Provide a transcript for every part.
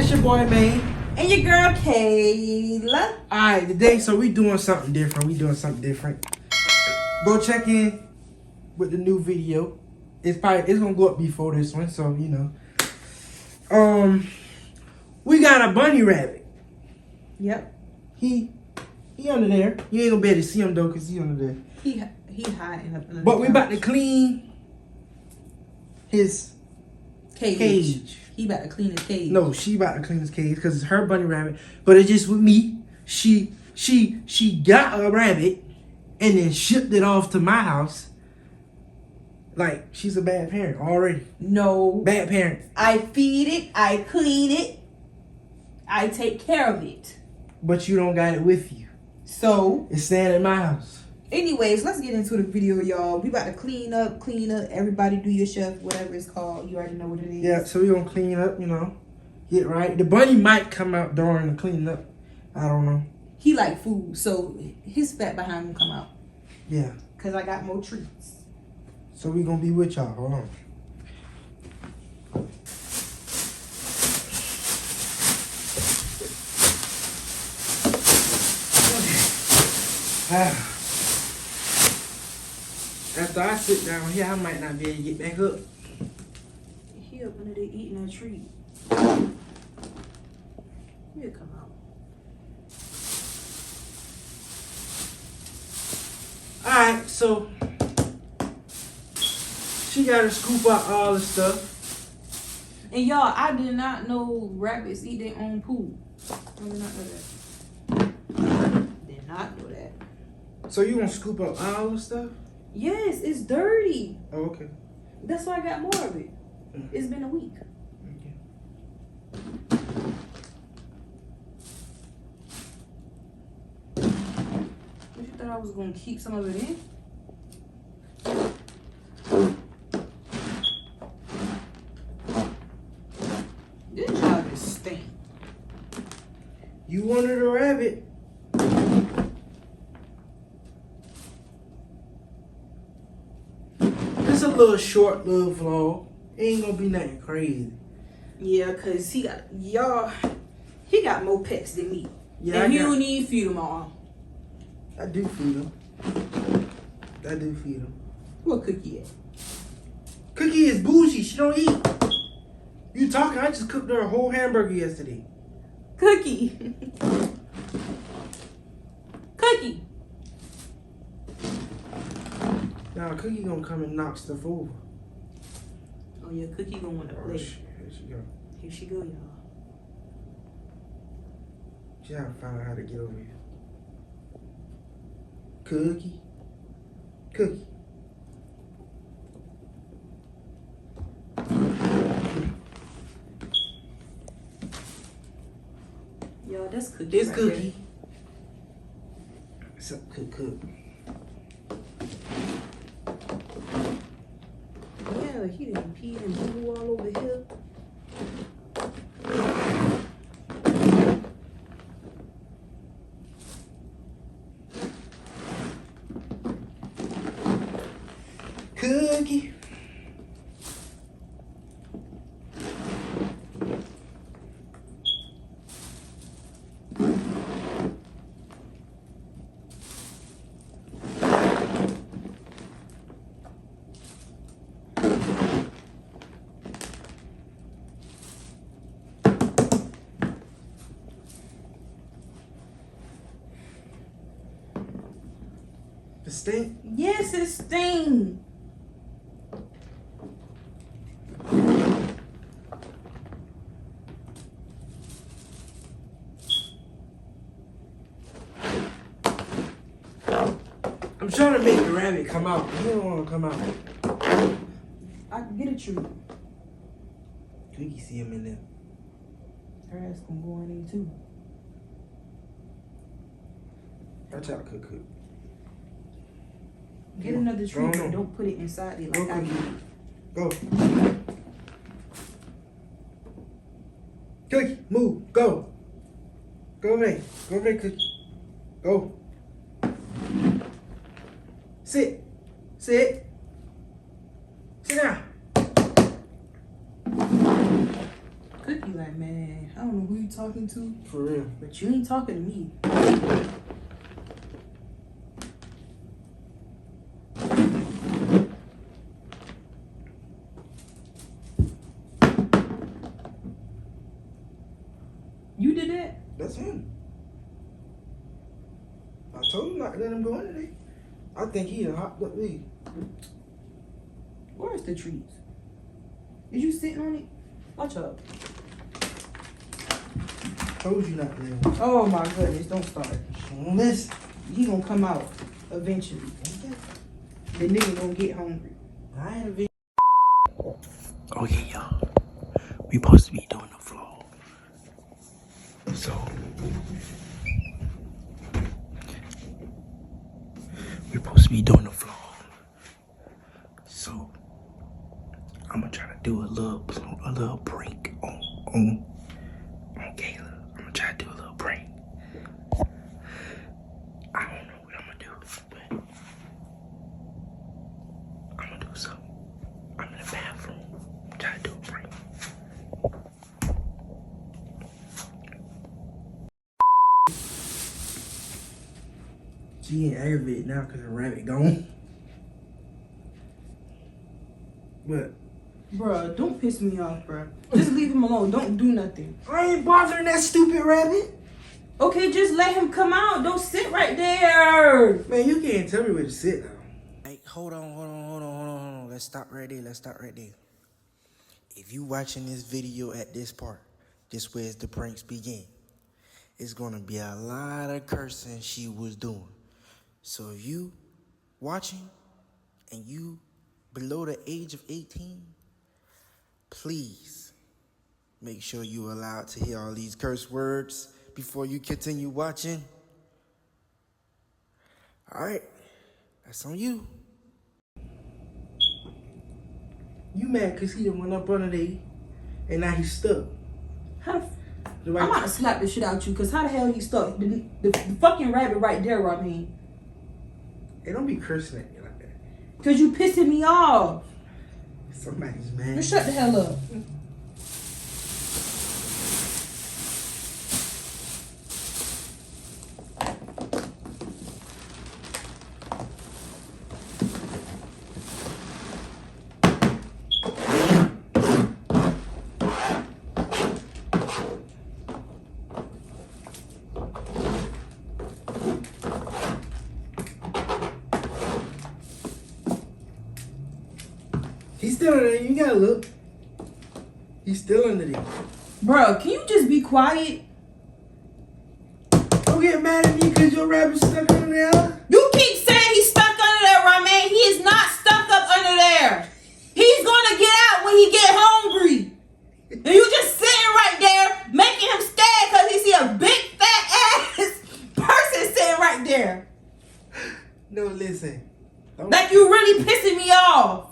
It's your boy, May. And your girl, Kayla. Alright, today, so we doing something different. Go check in with the new video. It's gonna go up before this one, so you know. We got a bunny rabbit. Yep. He under there. You ain't gonna be able to see him though, cause he under there. He hiding up under But we about to clean his cage. He about to clean his cage. No, she about to clean his cage because it's her bunny rabbit. But it's just with me. She got a rabbit and then shipped it off to my house. Like, she's a bad parent already. No. Bad parent. I feed it. I clean it. I take care of it. But you don't got it with you. So? It's staying at my house. Anyways, let's get into the video, y'all. We about to clean up. Everybody do your chef, whatever it's called. You already know what it is. Yeah, so we gonna clean up, you know. Get right. The bunny might come out during the cleaning up. I don't know. He like food, so his fat behind him come out. Yeah. Because I got more treats. So we gonna be with y'all. Hold on. After I sit down here, I might not be able to get back up. He up under there eating that treat. He'll come out. Alright, so she gotta scoop out all the stuff. And y'all, I did not know rabbits eat their own poo. I did not know that. Did not know that. So you gonna scoop up all the stuff? Yes, it's dirty. Oh, okay. That's why I got more of it. It's been a week. Okay. What, you thought I was gonna keep some of it in? This job is stink. You wanted a rabbit. It's a little short little vlog. It ain't gonna be nothing crazy. Yeah, cause he got more pets than me. Yeah, and he don't even feed them all. I do feed him. What Cookie at? Cookie is bougie. She don't eat. You talking? I just cooked her a whole hamburger yesterday. Cookie. Cookie. Now Cookie gonna come and knock stuff over. Oh yeah, Cookie gonna want to Oh play. shit, here she go. Here she go, y'all. She gotta find out how to get over here. Cookie. Y'all, that's Cookie. This right Cookie. What's up, cook? Yeah, he didn't pee and boo all over here. Cookie. The stink? Yes, it stings. I'm trying to make the rabbit come out. He don't want to come out. I can get a treat. Cookie see him in there. Her ass gonna go in there too. Watch out, cook. Get another treat, Go on. but don't put it inside there Go, like I Cookie. did. Go. Cookie, move. Go. Go over there. Go over there, Cookie. Go. Sit. Sit. Sit down. Cookie be like, man, I don't know who you talking to. For real. But you ain't talking to me. You did that? That's him. I told him not to let him go in today. I think he done hopped up me. Where's the trees? Is you sitting on it? Watch out. Told you not to let him. Oh my goodness, don't start. Listen. He gonna come out eventually. The nigga gonna get hungry. I ain't a video. Okay, y'all. We supposed to be doing the vlog. So we're supposed to be doing the vlog. So I'm gonna try to do a little prank on Kaylaa. I'm gonna try to do a little prank. I don't know what I'm gonna do, but I'm gonna do something. I'm in the bathroom. Try to do a prank. She ain't aggravated now because her rabbit gone. What? Bruh, don't piss me off, bruh. Just leave him alone. Don't do nothing. I ain't bothering that stupid rabbit. Okay, just let him come out. Don't sit right there. Man, you can't tell me where to sit now. Hey, hold on. Let's stop right there. If you watching this video at this part, this where the pranks begin. It's gonna be a lot of cursing she was doing. So if you watching and you below the age of 18, please make sure you allowed to hear all these curse words before you continue watching. All right, that's on you. You mad because he done went up under there and now he's stuck. I'm about to slap the shit out you because how the hell he stuck? The fucking rabbit right there, Ramin. Hey, don't be cursing at me like that. Because you pissing me off. Somebody's mad. Just shut the hell up. He's still under there. You gotta look. He's still under there. Bro, can you just be quiet? Don't get mad at me because your rabbit's stuck under there. You keep saying he's stuck under there, Ramin. He is not stuck up under there. He's gonna get out when he get hungry. And you just sitting right there making him scared because he see a big fat ass person sitting right there. No, listen. Like you really pissing me off.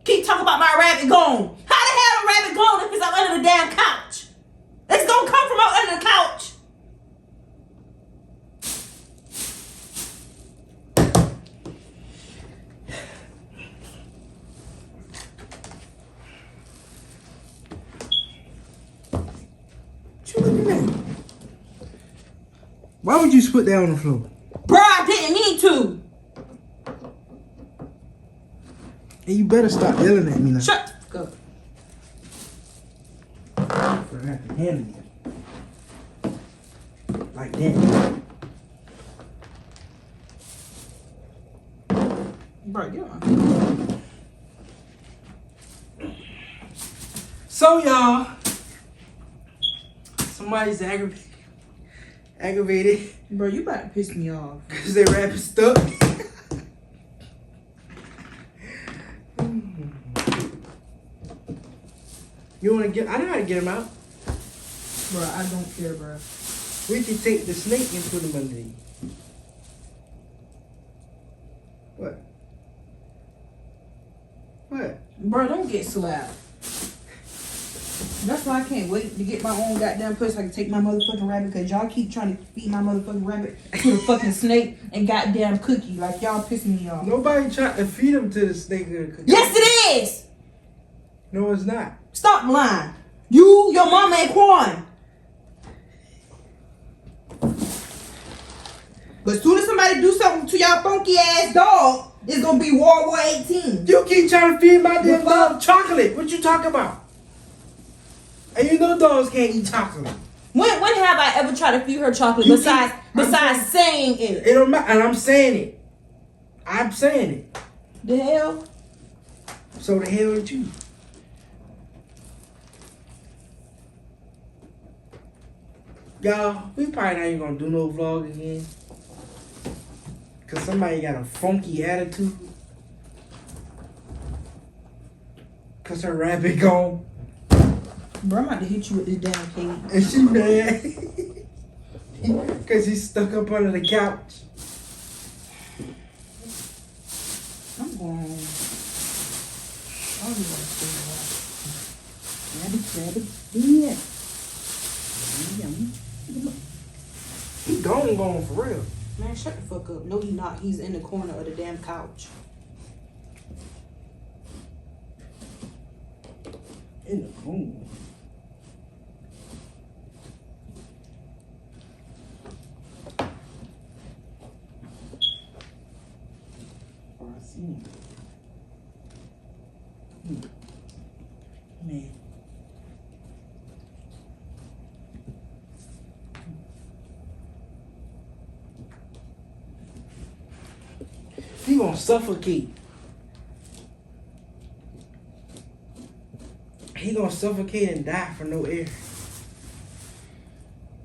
Keep talking about my rabbit gone. How the hell the rabbit gone if it's up under the damn couch? It's gonna come from up under the couch. What you looking at? Why would you put that on the floor? Bro, I didn't mean to. And you better stop yelling at me now. Shut up. I have to handle you. Like that. Bro, you're on. So y'all, somebody's aggravated Bro, you about to piss me off. because their rabbit stuck. You wanna get? I know how to get him out. Bro, I don't care, bro. We can take the snake and put him under there. What? What? Bro, don't get slapped. That's why I can't wait to get my own goddamn place. I can take my motherfucking rabbit because y'all keep trying to feed my motherfucking rabbit to a fucking snake and goddamn cookie. Like y'all pissing me off. Nobody tried to feed him to the snake or the cookie. Yes, it is. No, it's not. Stop lying. Your mama ain't crying. But as soon as somebody do something to y'all funky ass dog, it's gonna be World War 18. You keep trying to feed my damn dog chocolate. What you talking about? And you know dogs can't eat chocolate. When have I ever tried to feed her chocolate besides saying it? It don't matter, and I'm saying it. I'm saying it. The hell? So the hell with you? Y'all, we probably not even gonna do no vlog again. Cause somebody got a funky attitude. Cause her rabbit gone. Bro, I'm about to hit you with this damn cage. And she mad. Cause he's stuck up under the couch. I'm going. I don't even want to say that. Rabbit. Yeah. He gone for real. Man, shut the fuck up. No, he not. He's in the corner of the damn couch. In the corner. Oh, I see him. Man. He gonna suffocate. He gonna suffocate and die for no air.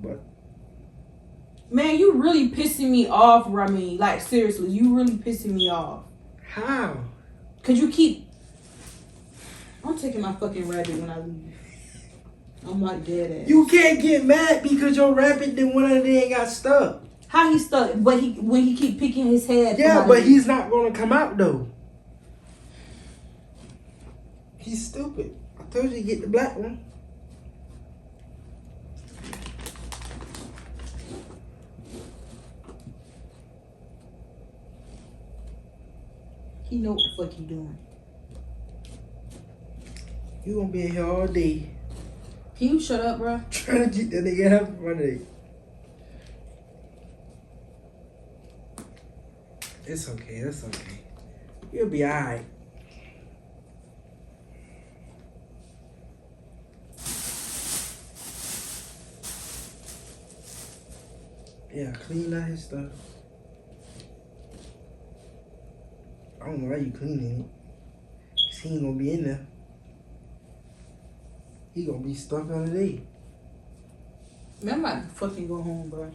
But Man, you really pissing me off, Rami. Like, seriously, you really pissing me off. how? Cause you keep... I'm taking my fucking rabbit when I leave. I'm like dead ass. You can't get mad because your rabbit then went under there and got stuck. How he stuck? But when he keep picking his head. Yeah, but he's not gonna come out though. He's stupid. I told you to get the black one. He know what the fuck he doing. You gonna be in here all day Can you shut up, bro? trying to get that nigga out of front of you. It's okay, it's okay. You'll be alright. Yeah, clean out his stuff. I don't know why you cleaning it. Cause he ain't gonna be in there. He gonna be stuck under there. Man, I'm about to fucking go home, bro.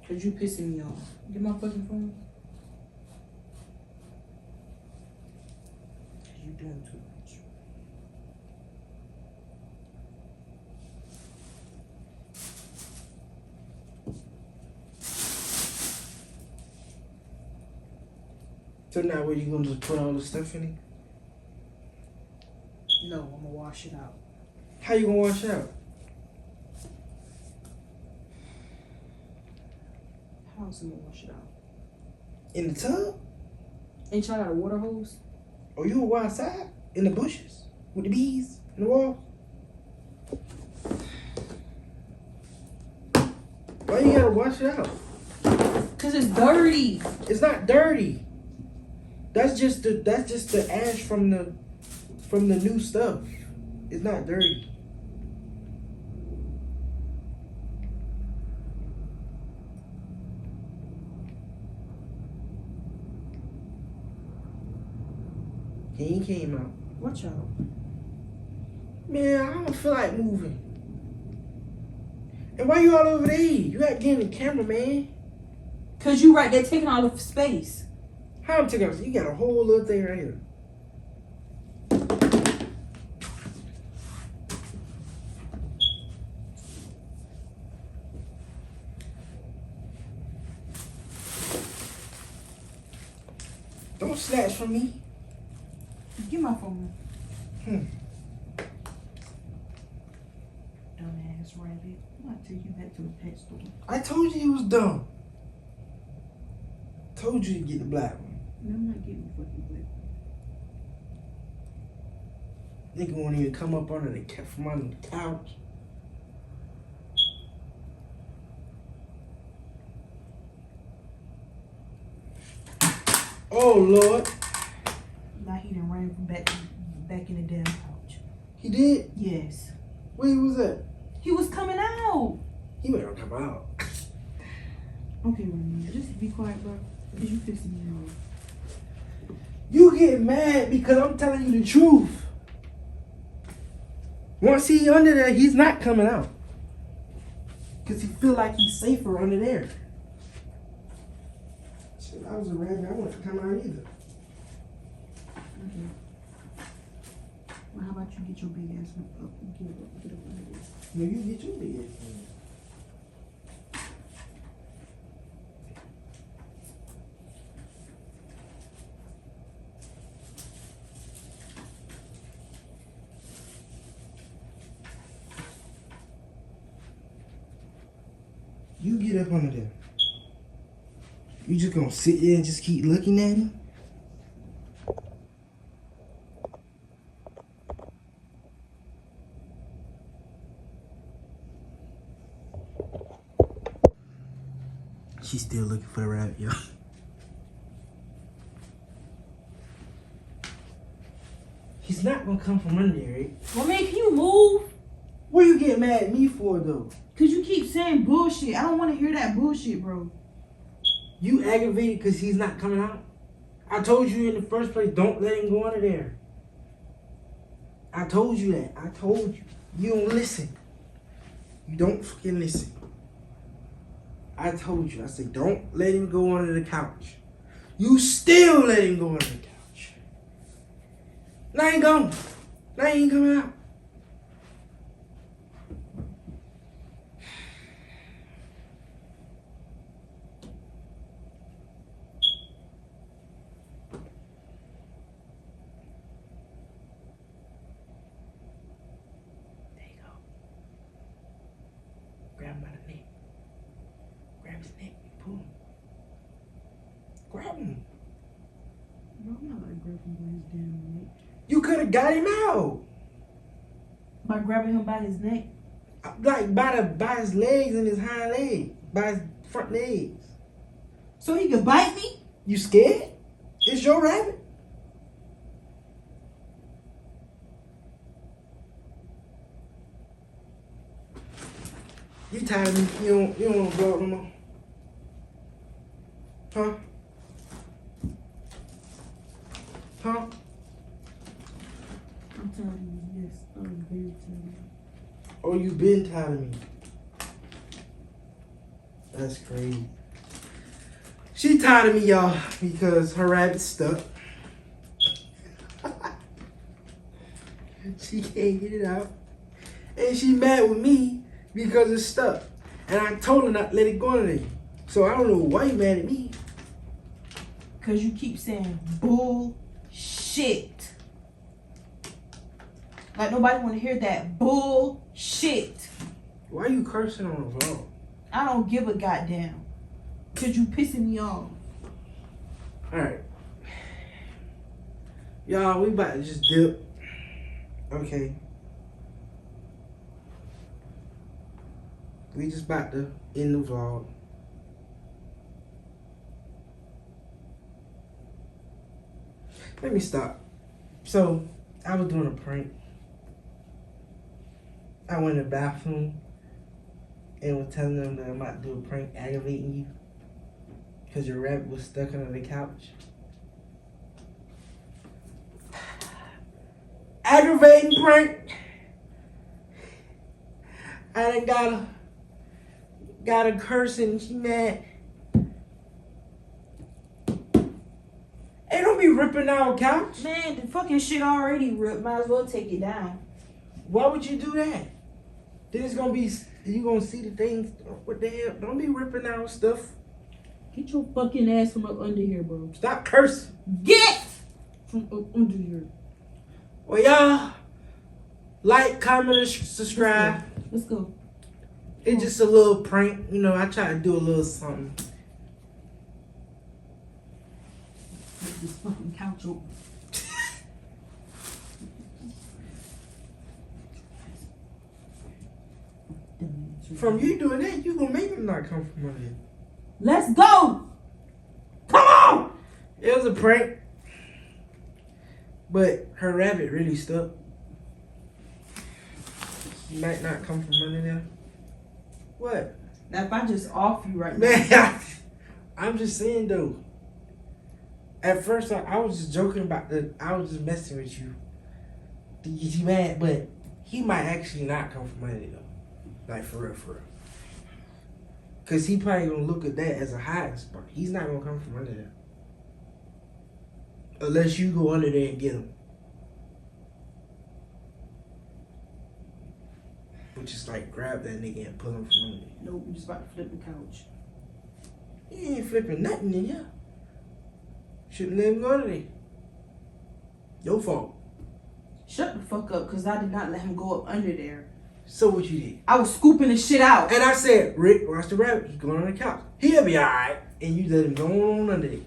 Cause you pissing me off. Get my fucking phone. Cause you doing too much. So now what, you gonna just put all the stuff in it? No, I'm gonna wash it out. How you gonna wash out? How else am I gonna wash it out? In the tub? Ain't y'all got a water hose? Or you gonna go outside? In the bushes? With the bees? In the wall? Why you gotta wash it out? Cause it's dirty. It's not dirty. That's just the ash from the new stuff. It's not dirty. He came out. Watch out. Man, I don't feel like moving. And why you all over there? You gotta get in the camera, man. Cause you right there taking all the space. How I'm taking? You got a whole little thing right here. Don't snatch from me. Get my phone. Dumbass rabbit. I'm gonna take you back to the pet store. I told you he was dumb. Told you to get the black one. No, I'm not getting the fucking black. Nigga won't even come up under from under the couch. Oh Lord. Now he done ran from back in the damn couch. He did? Yes. Where he was at? He was coming out. He better come out. Okay, Remy, just be quiet, bro. Because you pissing me off. You get mad because I'm telling you the truth. Once he under there, he's not coming out. Because he feel like he's safer under there. Shit, I was a rabbit. I wouldn't come out either. Okay. Well, how about you get your big ass up? Get up under there. No, you get your big ass. You get up under there. You just gonna sit there and just keep looking at him? She's still looking for the rabbit, yo. He's not gonna come from under there, right? Well, man, can you move? What you get mad at me for, though? Because you keep saying bullshit. I don't want to hear that bullshit, bro. You aggravated because he's not coming out? I told you in the first place, don't let him go under there. I told you that. I told you. You don't listen. You don't fucking listen. I told you. I said, don't let him go under the couch. You still let him go under the couch. Now he ain't gone. Now he ain't coming out. Grab him by the neck. Grab his neck and pull him. Grab him. Bro, I'm not like grabbing by his damn neck. You could have got him out. By grabbing him by his neck? Like by his legs and his hind leg. By his front legs. So he could bite me? You scared? It's your rabbit. You tired of me? You don't want to go out no more? Huh? Huh? I'm tired of you, yes. I'm very tired. Oh, you been tired of me. That's crazy. She tired of me, y'all, because her rabbit's stuck. She can't get it out. And she mad with me because it's stuck. And I told her not to let it go under there. So I don't know why you mad at me. Because you keep saying bullshit. Like nobody want to hear that bullshit. Why you cursing on the vlog? I don't give a goddamn. Because you pissing me off. Alright. Y'all, we about to just dip. Okay. We just about to end the vlog. Let me stop. So, I was doing a prank. I went in the bathroom and was telling them that I'm about to do a prank aggravating you because your rabbit was stuck under the couch. Aggravating prank. I done got a curse and she mad. Hey, don't be ripping our couch. Man, the fucking shit already ripped. Might as well take it down. Why would you do that? Then it's gonna be, you gonna see the things. What the hell? Don't be ripping our stuff. Get your fucking ass from up under here, bro. Stop cursing. Get from up under here. Well, y'all, like, comment, and subscribe. Let's go. It's just a little prank. You know, I try to do a little something. Get this fucking couch open. From you doing that, you gonna make him not come from under there. Let's go. Come on. It was a prank. But her rabbit really stuck. He might not come from under there. What? Now if I just off you right now. Man, I'm just saying though. At first, I was just joking about I was just messing with you. To get you mad, but he might actually not come from under there. Like, for real, for real. Because he probably going to look at that as a hiding spot. He's not going to come from under there. Unless you go under there and get him. Which is like, grab that nigga and pull him from under there. Nope, I'm just about to flip the couch. He ain't flipping nothing in here. Shouldn't let him go under there. Your fault. Shut the fuck up, because I did not let him go up under there. So what you did? I was scooping the shit out. And I said, Rick, watch the rabbit. He's going on the couch. He'll be alright. And you let him go on under there.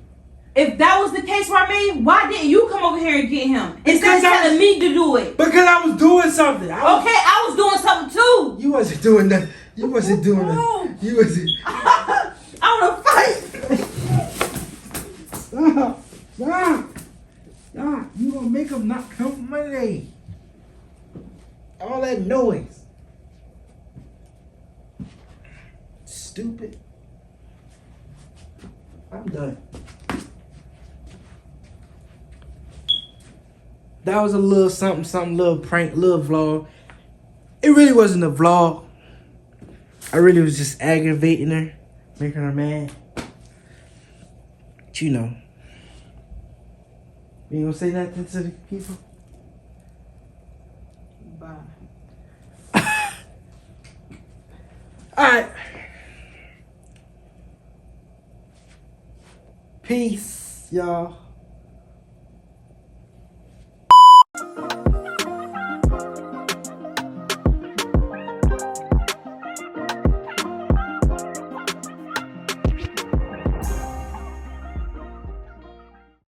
If that was the case, Ramin, why didn't you come over here and get him? Instead of telling me to do it. Because I was doing something. I was doing something too. You wasn't doing that. You wasn't doing that. You wasn't. I want to fight. Stop. Stop. Stop. You gonna make him not come from under there. All that noise. Stupid. I'm done. That was a little something, little prank, little vlog. It really wasn't a vlog. I really was just aggravating her, making her mad. But you know. You ain't gonna say nothing to the people? Bye. Alright. Peace, y'all.